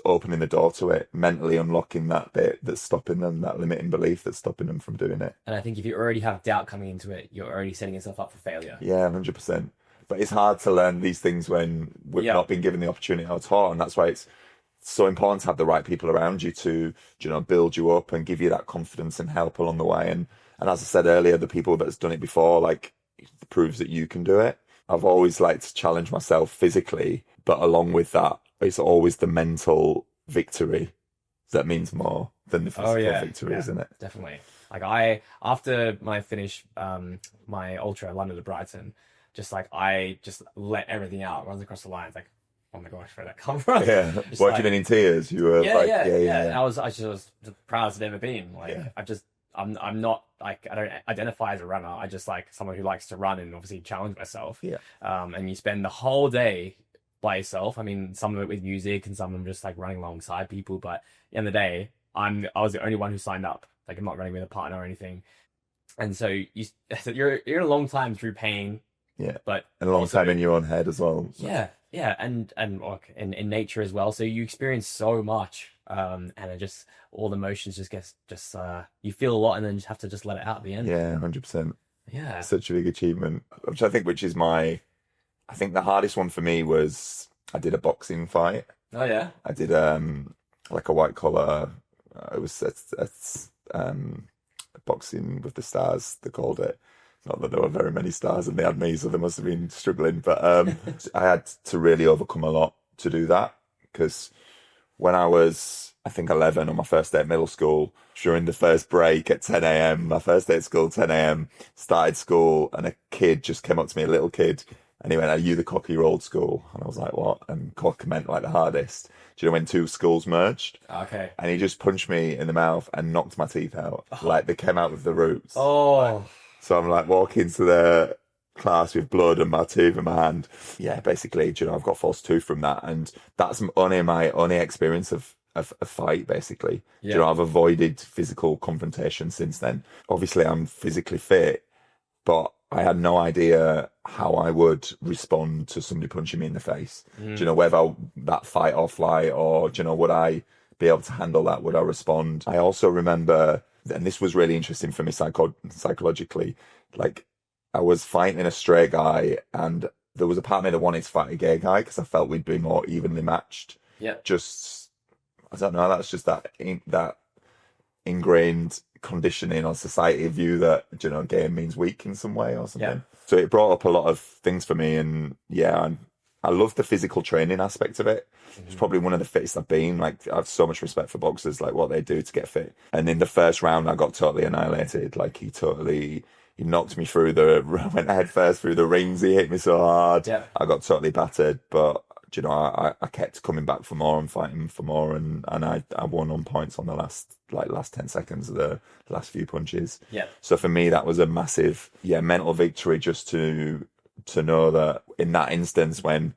Speaker 2: opening the door to it, mentally unlocking that bit that's stopping them, that limiting belief that's stopping them from doing it.
Speaker 1: And I think if you already have doubt coming into it, you're already setting yourself up for failure.
Speaker 2: Yeah, 100%. But it's hard to learn these things when we've not been given the opportunity or taught, and that's why it's so important to have the right people around you to, build you up and give you that confidence and help along the way. And as I said earlier, the people that's done it before, like, it proves that you can do it. I've always liked to challenge myself physically, but along with that, it's always the mental victory that means more than the physical victory, isn't it?
Speaker 1: Definitely. Like after I finished my ultra London to Brighton, I just let everything out, runs across the line. It's like, oh my gosh, where did that come from?
Speaker 2: Yeah, watching it in tears. You were
Speaker 1: yeah. I was the proudest I've ever been. I'm not like, I don't identify as a runner. I just like someone who likes to run and obviously challenge myself.
Speaker 2: Yeah.
Speaker 1: And you spend the whole day by yourself. I mean, some of it with music and some of them just like running alongside people. But at the end of the day, I was the only one who signed up. Like I'm not running with a partner or anything. And so you're a long time through pain.
Speaker 2: Yeah.
Speaker 1: But
Speaker 2: and a long time in your own head as well.
Speaker 1: So. Yeah. And like in nature as well. So you experience so much. And it just, all the emotions just you feel a lot and then you have to just let it out at the end.
Speaker 2: Yeah, 100%.
Speaker 1: Yeah.
Speaker 2: Such a big achievement, which is I think the hardest one for me was I did a boxing fight.
Speaker 1: Oh yeah.
Speaker 2: I did like a white collar. It was boxing with the stars, they called it. Not that there were very many stars and they had me, so they must have been struggling. But I had to really overcome a lot to do that, because when I was, I think, 11 on my first day at middle school, during the first break at 10 a.m., my first day at school, 10 a.m., started school, and a kid just came up to me, a little kid, and he went, "Are you the cock you rolled school?" And I was like, "What?" And cock meant like the hardest. Do you know when two schools merged?
Speaker 3: Okay.
Speaker 2: And he just punched me in the mouth and knocked my teeth out. Like they came out with the roots.
Speaker 3: Oh.
Speaker 2: So I'm like walking to the class with blood and my tooth in my hand. Yeah, basically, do you know, I've got false tooth from that. And that's only my only experience of a fight, basically.
Speaker 3: Yeah.
Speaker 2: Do you know, I've avoided physical confrontation since then. Obviously, I'm physically fit, but I had no idea how I would respond to somebody punching me in the face. Do you know, whether that fight or flight, or, do you know, would I be able to handle that? Would I respond? I also remember, and this was really interesting for me psychologically, like I was fighting a straight guy, and there was a part of me that wanted to fight a gay guy because I felt we'd be more evenly matched.
Speaker 3: Yeah.
Speaker 2: Just, I don't know, that's just that ingrained conditioning on society view that, you know, gay means weak in some way or something.
Speaker 3: Yeah.
Speaker 2: So it brought up a lot of things for me, and yeah, I love the physical training aspect of it. It's probably one of the fittest I've been. Like, I have so much respect for boxers, like what they do to get fit. And in the first round, I got totally annihilated. Like he knocked me through went head first through the rings. He hit me so hard.
Speaker 3: Yeah. I
Speaker 2: got totally battered, but you know, I kept coming back for more and fighting for more, and I won on points on the last 10 seconds of the last few punches.
Speaker 3: Yeah.
Speaker 2: So for me, that was a massive, mental victory, just to know that in that instance when,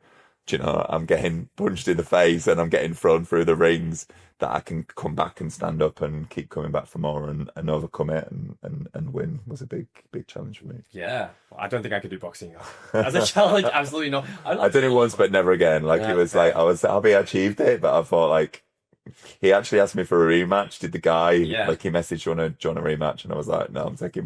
Speaker 2: you know, I'm getting punched in the face and I'm getting thrown through the rings, that I can come back and stand up and keep coming back for more and overcome it and win was a big challenge for me.
Speaker 3: Yeah. I don't think I could do boxing as a challenge. Absolutely not.
Speaker 2: I did it once, but never again. Like, it was like, I was happy I achieved it, but I thought, like, he actually asked me for a rematch. Did the guy, like, he messaged, do you want a rematch? And I was like, no, I'm taking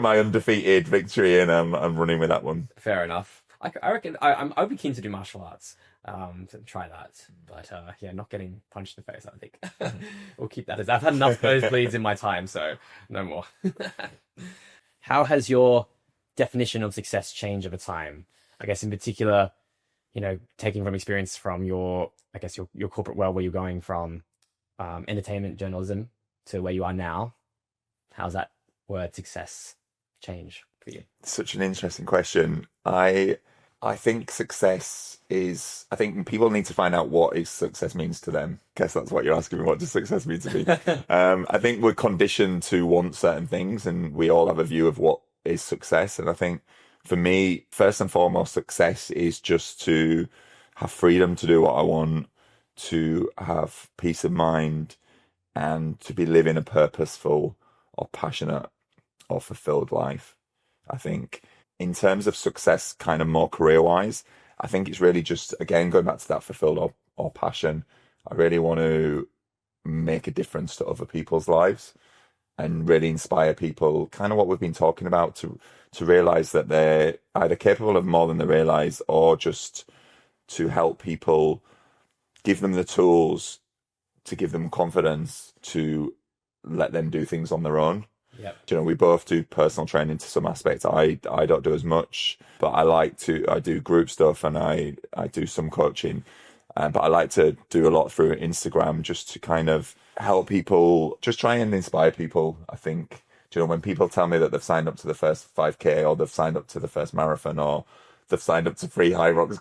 Speaker 2: my undefeated victory, and I'm running with that one.
Speaker 3: Fair enough. I reckon I'd be keen to do martial arts, to try that. But not getting punched in the face, I think. We'll keep that as I've had enough nosebleeds in my time, so no more. How has your definition of success changed over time? I guess in particular, you know, taking from experience from your corporate world, where you're going from entertainment journalism to where you are now. How's that word success change for you?
Speaker 2: Such an interesting question. I think success is, I think people need to find out what is success means to them. I guess that's what you're asking me. What does success mean to me? I think we're conditioned to want certain things, and we all have a view of what is success. And I think for me, first and foremost, success is just to have freedom to do what I want, to have peace of mind, and to be living a purposeful or passionate or fulfilled life. I think in terms of success, kind of more career-wise, I think it's really just, again, going back to that fulfilled or passion. I really want to make a difference to other people's lives and really inspire people, kind of what we've been talking about, to realize that they're either capable of more than they realize, or just to help people, give them the tools, to give them confidence, to let them do things on their own.
Speaker 3: Yep.
Speaker 2: You know, we both do personal training to some aspects. I don't do as much, but I do group stuff, and I do some coaching. But I like to do a lot through Instagram, just to kind of help people, just try and inspire people. I think, you know, when people tell me that they've signed up to the first 5K, or they've signed up to the first marathon, or they've signed up to free high rocks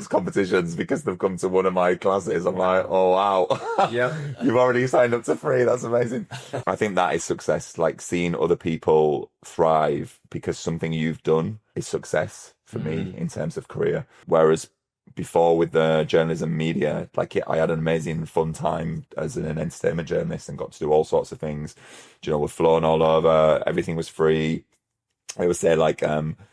Speaker 2: competitions because they've come to one of my classes, I'm like, oh wow,
Speaker 3: yeah,
Speaker 2: you've already signed up to free. That's amazing. I think that is success, like seeing other people thrive because something you've done is success for me in terms of career. Whereas before, with the journalism media, like, I had an amazing fun time as an entertainment journalist and got to do all sorts of things. You know, we're flown all over, everything was free. I would say, like,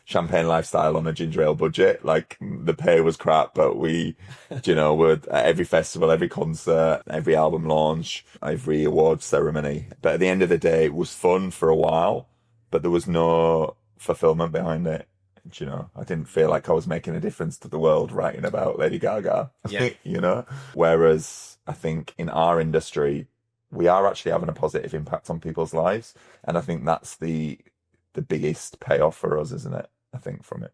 Speaker 2: champagne lifestyle on a ginger ale budget. Like, the pay was crap, but we, you know, were at every festival, every concert, every album launch, every awards ceremony. But at the end of the day, it was fun for a while, but there was no fulfillment behind it. You know, I didn't feel like I was making a difference to the world writing about Lady Gaga,
Speaker 3: yeah.
Speaker 2: You know? Whereas I think in our industry, we are actually having a positive impact on people's lives. And I think that's the biggest payoff for us, isn't it? I think from it.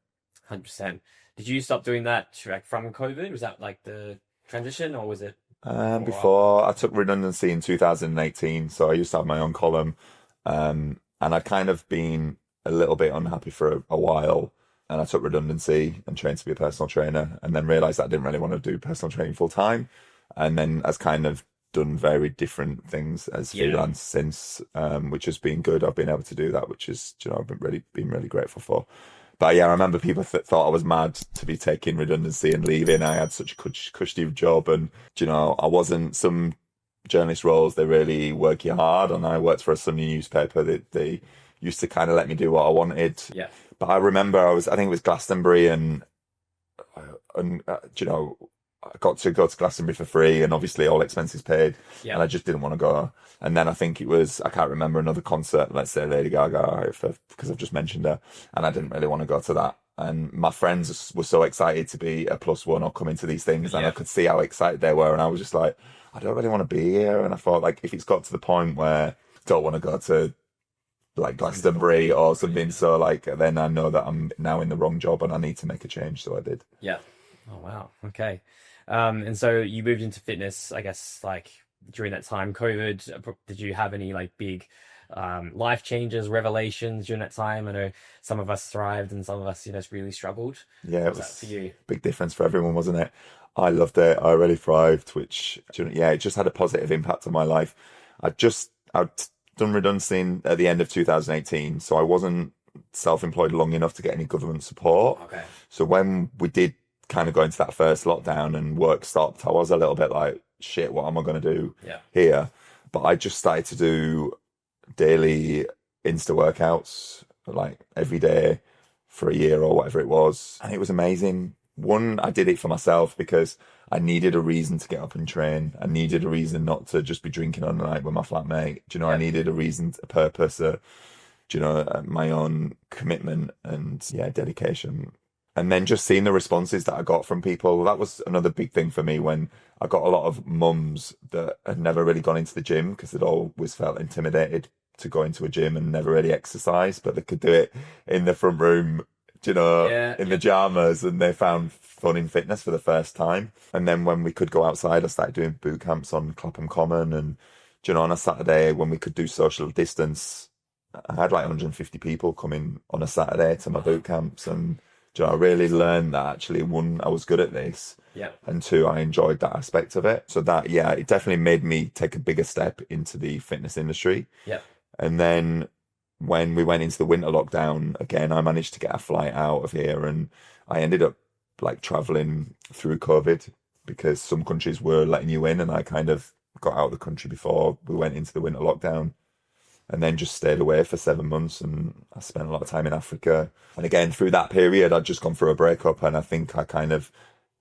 Speaker 3: 100%. Did you stop doing that like from COVID? Was that like the transition, or was it
Speaker 2: before? I took redundancy in 2018, so I used to have my own column, and I'd kind of been a little bit unhappy for a while, and I took redundancy and trained to be a personal trainer, and then realised that I didn't really want to do personal training full time, and then as kind of done very different things as freelance since, which has been good. I've been able to do that, which is, I've been really grateful for. But yeah, I remember people thought I was mad to be taking redundancy and leaving. I had such a cushy job, and I wasn't. Some journalist roles, they really work you hard, and I worked for a Sunday newspaper that they used to kind of let me do what I wanted.
Speaker 3: Yeah.
Speaker 2: But I remember I think it was Glastonbury, and I got to go to Glastonbury for free, and obviously all expenses paid. Yeah. And I just didn't want to go. And then I think it was, I can't remember, another concert, let's say Lady Gaga, because I've just mentioned her, and I didn't really want to go to that. And my friends were so excited to be a +1 or come into these things, and I could see how excited they were, and I was just like, I don't really want to be here. And I thought, like, if it's got to the point where I don't want to go to like Glastonbury or something, so like then I know that I'm now in the wrong job and I need to make a change, so I did.
Speaker 3: Yeah. Oh wow. Okay. And so you moved into fitness, I guess, like during that time, COVID. Did you have any like big life changes, revelations during that time? I know some of us thrived and some of us, really struggled.
Speaker 2: Yeah,
Speaker 3: it was for you?
Speaker 2: Big difference for everyone, wasn't it? I loved it. I really thrived, which, it just had a positive impact on my life. I'd done redundancy at the end of 2018, so I wasn't self-employed long enough to get any government support.
Speaker 3: Okay.
Speaker 2: So when we did kind of go into that first lockdown and work stopped, I was a little bit like, shit, what am I going to do here? But I just started to do daily Insta workouts, like every day for a year or whatever it was. And it was amazing. One, I did it for myself because I needed a reason to get up and train. I needed a reason not to just be drinking on the night with my flatmate. I needed a reason, a purpose, my own commitment and dedication. And then just seeing the responses that I got from people, that was another big thing for me, when I got a lot of mums that had never really gone into the gym because they'd always felt intimidated to go into a gym and never really exercise, but they could do it in the front room, in the pajamas, and they found fun in fitness for the first time. And then when we could go outside, I started doing boot camps on Clapham Common, and on a Saturday when we could do social distance, I had like 150 people coming on a Saturday to my boot camps, and I really learned that actually, one, I was good at this, and two, I enjoyed that aspect of it. So that, it definitely made me take a bigger step into the fitness industry. And then when we went into the winter lockdown, again, I managed to get a flight out of here, and I ended up like traveling through COVID because some countries were letting you in, and I kind of got out of the country before we went into the winter lockdown. And then just stayed away for 7 months, and I spent a lot of time in Africa. And again, through that period, I'd just gone through a breakup, and I think I kind of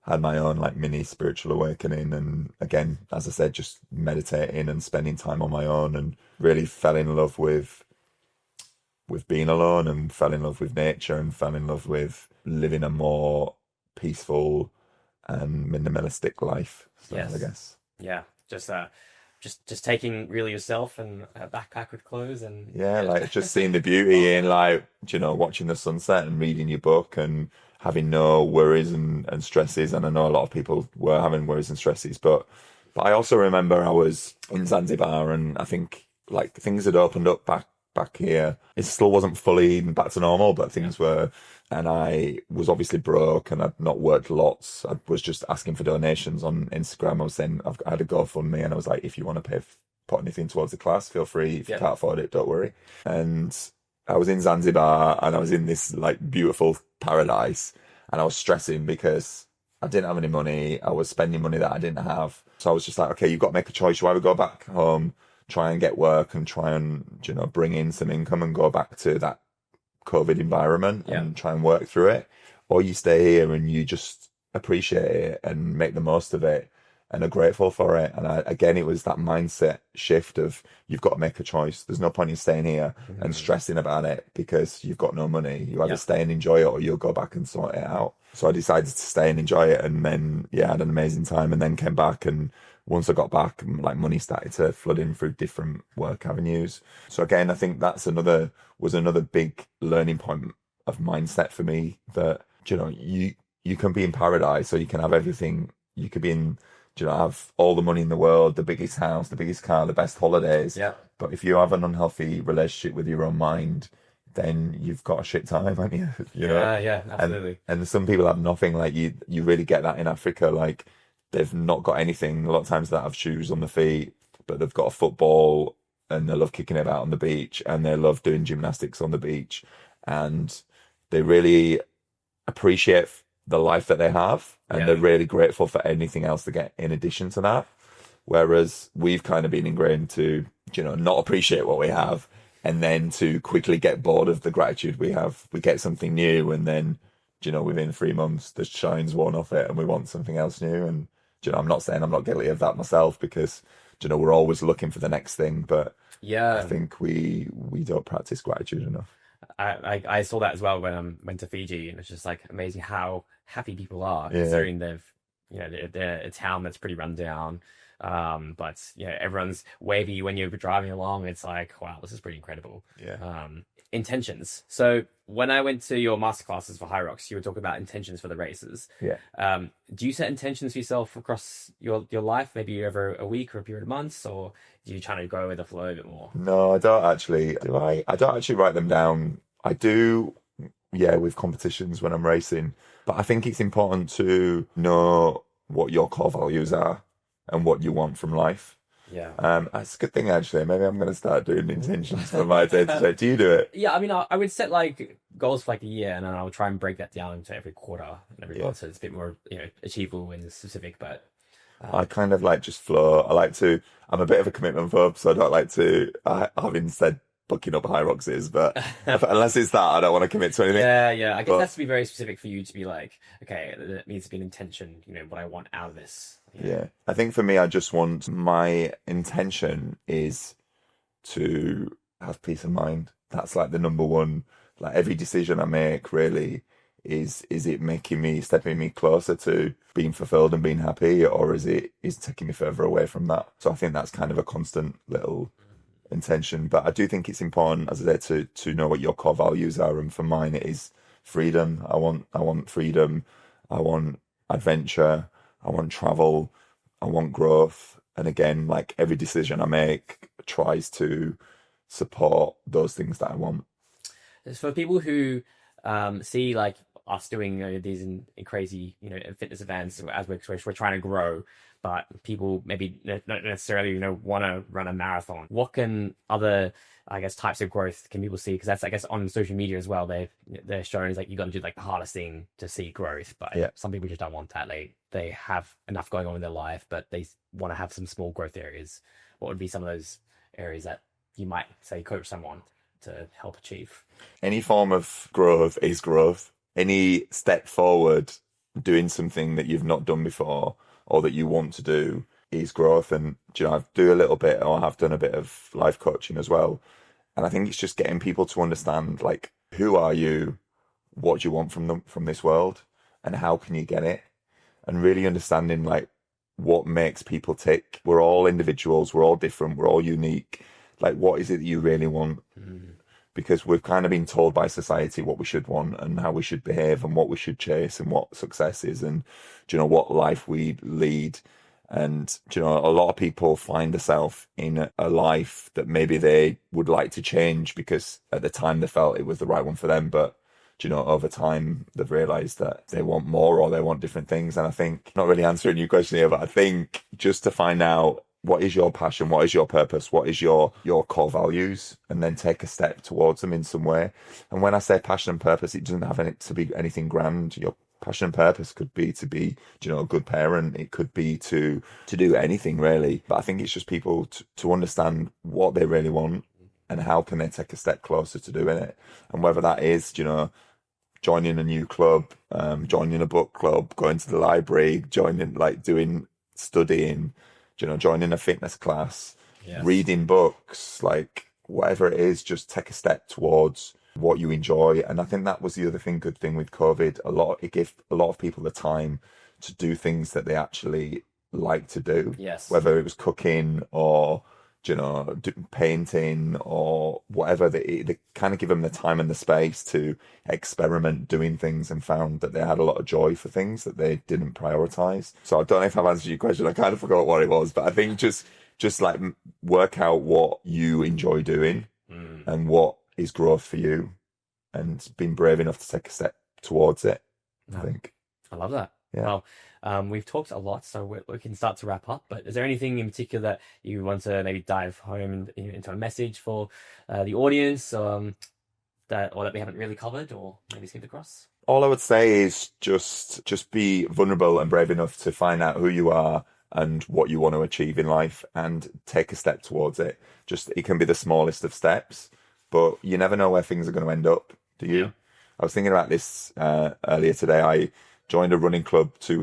Speaker 2: had my own like mini spiritual awakening. And again, as I said, just meditating and spending time on my own, and really fell in love with being alone, and fell in love with nature, and fell in love with living a more peaceful and minimalistic life. So, I guess.
Speaker 3: Yeah. Just taking really yourself and a backpack with clothes, and
Speaker 2: like just seeing the beauty in like, watching the sunset and reading your book and having no worries and stresses. And I know a lot of people were having worries and stresses, but I also remember I was in Zanzibar, and I think like things had opened up back here. It still wasn't fully back to normal, but things were. And I was obviously broke, and I'd not worked lots. I was just asking for donations on Instagram. I was saying, I had a GoFundMe, and I was like, if you want to put anything towards the class, feel free. If you can't afford it, don't worry. And I was in Zanzibar, and I was in this like beautiful paradise, and I was stressing because I didn't have any money. I was spending money that I didn't have. So I was just like, okay, you've got to make a choice. You either go back home, try and get work, and try and, bring in some income and go back to that COVID environment and try and work through it, or you stay here and you just appreciate it and make the most of it and are grateful for it. And again, it was that mindset shift of, you've got to make a choice. There's no point in staying here and stressing about it because you've got no money. You either stay and enjoy it, or you'll go back and sort it out. So I decided to stay and enjoy it, and then I had an amazing time, and then came back and once I got back, like money started to flood in through different work avenues. So again, I think that's another big learning point of mindset for me, that, you know, you can be in paradise, or you can have everything. You could be in, you know, have all the money in the world, the biggest house, the biggest car, the best holidays.
Speaker 3: Yeah.
Speaker 2: But if you have an unhealthy relationship with your own mind, then you've got a shit time, haven't you? You know?
Speaker 3: Yeah, absolutely.
Speaker 2: And some people have nothing. Like you really get that in Africa. Like they've not got anything. A lot of times they have shoes on the feet, but they've got a football, and they love kicking it about on the beach, and they love doing gymnastics on the beach, and they really appreciate the life that they have, and they're really grateful for anything else they get in addition to that. Whereas we've kind of been ingrained to, you know, not appreciate what we have, and then to quickly get bored of the gratitude we have. We get something new, and then, you know, within 3 months, the shine's worn off it, and we want something else new. And, you know, I'm not saying I'm not guilty of that myself, because, you know, we're always looking for the next thing. But I think we don't practice gratitude enough.
Speaker 3: I saw that as well when I went to Fiji, and it's just like amazing how happy people are, considering they're a town that's pretty run down. But everyone's wavy when you're driving along. It's like, wow, this is pretty incredible. Intentions. So when I went to your masterclasses for High Rocks, you were talking about intentions for the races. Do you set intentions for yourself across your life, maybe over a week or a period of months, or do you try to go with the flow a bit more?
Speaker 2: No, I don't actually. Do I? I don't actually write them down. I do, with competitions when I'm racing. But I think it's important to know what your core values are and what you want from life. That's a good thing, actually. Maybe I'm going to start doing intentions for my day-to-day. Do you do it?
Speaker 3: Yeah, I mean, I would set like goals for like a year, and then I would try and break that down into every quarter and every month, so it's a bit more achievable and specific. But
Speaker 2: I kind of like just flow. I'm a bit of a commitment phobe, so I don't like to, having said booking up High Rocks is, but unless it's that, I don't want to commit to anything.
Speaker 3: I guess that's to be very specific for you to be like, okay, it needs to be an intention, what I want out of this.
Speaker 2: I think for me, I just want, my intention is to have peace of mind. That's like the number one. Like every decision I make really is it stepping me closer to being fulfilled and being happy, or is it taking me further away from that? So I think that's kind of a constant little intention. But I do think it's important, as I said, to know what your core values are. And for mine, it is freedom. I want freedom. I want adventure. I want travel. I want growth. And again, like every decision I make tries to support those things that I want.
Speaker 3: For people who see like us doing these in crazy fitness events as we're trying to grow, but people maybe not necessarily want to run a marathon, what can other types of growth can people see? Because that's on social media as well, they're showing like you got to do like the hardest thing to see growth, but some people just don't want that. They have enough going on in their life, but they want to have some small growth areas. What would be some of those areas that you might say coach someone to help achieve?
Speaker 2: Any form of growth is growth. Any step forward, doing something that you've not done before or that you want to do, is growth. And I do a little bit, or have done a bit of life coaching as well. And I think it's just getting people to understand, like, who are you, what do you want from this world, and how can you get it? And really understanding like what makes people tick. We're all individuals, we're all different, we're all unique. Like, what is it that you really want? Because we've kind of been told by society what we should want and how we should behave and what we should chase and what success is and, what life we lead. And, a lot of people find themselves in a life that maybe they would like to change because at the time they felt it was the right one for them. But, over time, they've realised that they want more or they want different things. And I think, not really answering your question here, but I think just to find out what is your passion, what is your purpose, what is your core values, and then take a step towards them in some way. And when I say passion and purpose, it doesn't have to be anything grand. Your passion and purpose could be to be, a good parent. It could be to do anything really. But I think it's just people to understand what they really want and how can they take a step closer to doing it. And whether that is, joining a new club, joining a book club, going to the library, studying, joining a fitness class, reading books, like whatever it is, just take a step towards what you enjoy. And I think that was the other good thing with COVID. It gave a lot of people the time to do things that they actually like to do.
Speaker 3: Yes.
Speaker 2: Whether it was cooking or, painting or whatever, they kind of give them the time and the space to experiment doing things, and found that they had a lot of joy for things that they didn't prioritize. So I don't know if I've answered your question. I kind of forgot what it was, but I think just like work out what you enjoy doing and what is growth for you, and being brave enough to take a step towards it. I think.
Speaker 3: I love that.
Speaker 2: Yeah.
Speaker 3: Well, we've talked a lot, so we can start to wrap up. But is there anything in particular that you want to maybe dive home into a message for the audience, that we haven't really covered or maybe skimmed across?
Speaker 2: All I would say is just be vulnerable and brave enough to find out who you are and what you want to achieve in life, and take a step towards it. It can be the smallest of steps, but you never know where things are going to end up, do you? Yeah. I was thinking about this earlier today. I joined a running club 2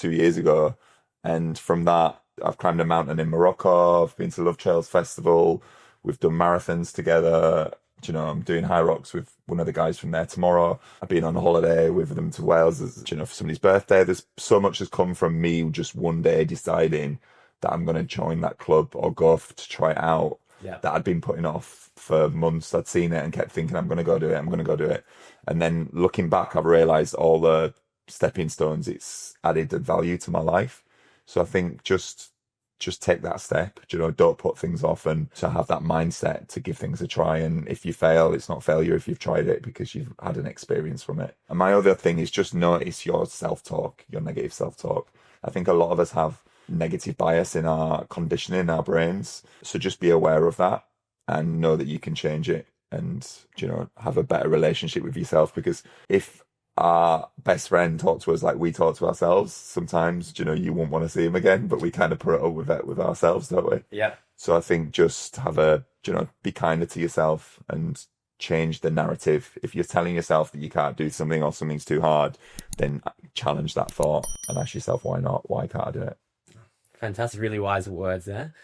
Speaker 2: years ago, and from that I've climbed a mountain in Morocco. I've been to Love Trails Festival. We've done marathons together. I'm doing high rocks with one of the guys from there tomorrow. I've been on a holiday with them to Wales, for somebody's birthday. There's so much has come from me just one day deciding that I'm going to join that club or go to try it out. Yeah. That I'd been putting off for months. I'd seen it and kept thinking, I'm going to go do it. And then looking back, I've realised all the stepping stones it's added value to my life. So I think just take that step. Don't put things off, and to have that mindset to give things a try. And if you fail, it's not failure if you've tried it, because you've had an experience from it. And my other thing is just notice your self-talk, your negative self-talk. I think a lot of us have negative bias in our conditioning, in our brains. So just be aware of that and know that you can change it, and, have a better relationship with yourself. Because if our best friend talks to us like we talk to ourselves, sometimes, you won't want to see him again, but we kind of put up with that with ourselves, don't we?
Speaker 3: Yeah.
Speaker 2: So I think just be kinder to yourself and change the narrative. If you're telling yourself that you can't do something or something's too hard, then challenge that thought and ask yourself, why not? Why can't I do it?
Speaker 3: Fantastic, really wise words there.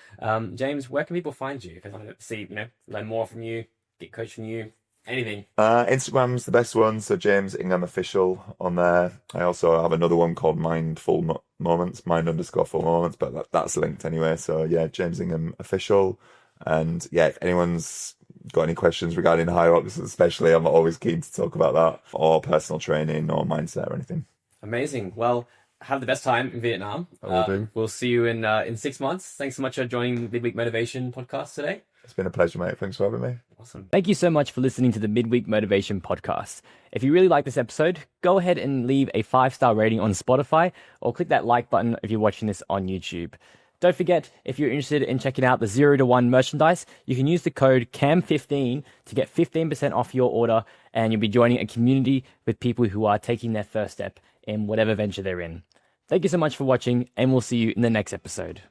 Speaker 3: James, where can people find you if they want to see, learn more from you, get coached from you, anything?
Speaker 2: Instagram's the best one, so James Ingham Official on there. I also have another one called Mindful Moments, mind_full moments, but that's linked anyway. So yeah, James Ingham Official. And yeah, if anyone's got any questions regarding high rocks, especially, I'm always keen to talk about that, or personal training or mindset or anything.
Speaker 3: Amazing. Well, have the best time in Vietnam. We'll see you in 6 months. Thanks so much for joining the Midweek Motivation podcast today.
Speaker 2: It's been a pleasure, mate. Thanks for having me.
Speaker 3: Awesome.
Speaker 1: Thank you so much for listening to the Midweek Motivation podcast. If you really like this episode, go ahead and leave a 5-star rating on Spotify, or click that like button if you're watching this on YouTube. Don't forget, if you're interested in checking out the 0 to 1 merchandise, you can use the code CAM15 to get 15% off your order, and you'll be joining a community with people who are taking their first step in whatever venture they're in. Thank you so much for watching, and we'll see you in the next episode.